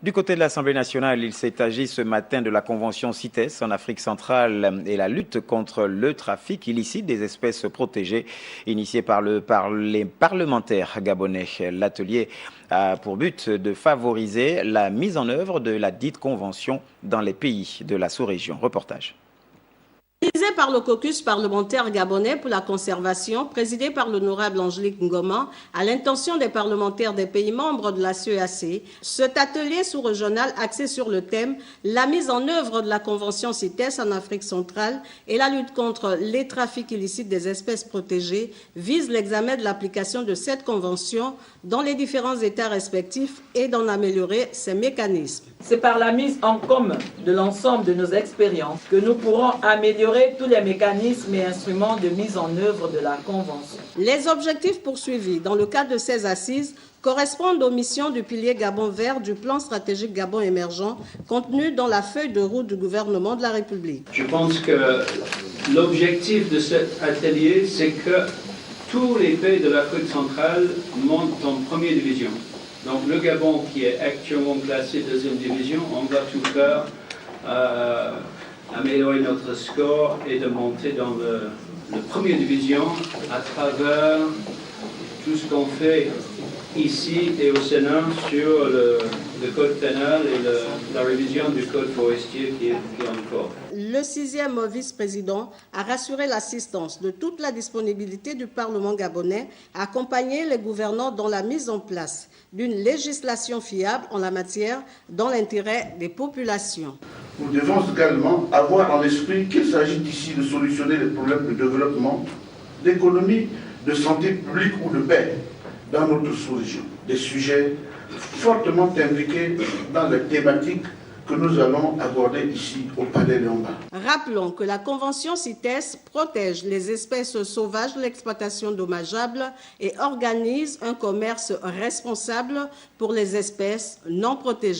Du côté de l'Assemblée nationale, il s'est agi ce matin de la convention CITES en Afrique centrale et la lutte contre le trafic illicite des espèces protégées, initiée par les parlementaires gabonais. L'atelier a pour but de favoriser la mise en œuvre de la dite convention dans les pays de la sous-région. Reportage. Organisé par le caucus parlementaire gabonais pour la conservation, présidé par l'honorable Angélique Ngoma, à l'intention des parlementaires des pays membres de la CEAC, cet atelier sous-régional axé sur le thème « La mise en œuvre de la Convention CITES en Afrique centrale et la lutte contre les trafics illicites des espèces protégées » vise l'examen de l'application de cette convention dans les différents États respectifs et d'en améliorer ses mécanismes. C'est par la mise en commun de l'ensemble de nos expériences que nous pourrons améliorer tous les mécanismes et instruments de mise en œuvre de la Convention. Les objectifs poursuivis dans le cadre de ces assises correspondent aux missions du pilier Gabon vert du plan stratégique Gabon émergent contenu dans la feuille de route du gouvernement de la République. Je pense que l'objectif de cet atelier, c'est que tous les pays de l'Afrique centrale montent en première division. Donc le Gabon, qui est actuellement classé deuxième division, on va tout faire améliorer notre score et de monter dans la première division à travers tout ce qu'on fait ici et au Sénat sur le code pénal et la révision du code forestier qui est en cours. Le 6e vice-président a rassuré l'assistance de toute la disponibilité du Parlement gabonais à accompagner les gouvernants dans la mise en place d'une législation fiable en la matière dans l'intérêt des populations. Nous devons également avoir en l'esprit qu'il s'agit ici de solutionner les problèmes de développement, d'économie, de santé publique ou de paix dans notre sous-région. Des sujets fortement impliqués dans les thématiques que nous allons aborder ici au Palais Léomba. Rappelons que la Convention CITES protège les espèces sauvages de l'exploitation dommageable et organise un commerce responsable pour les espèces non protégées.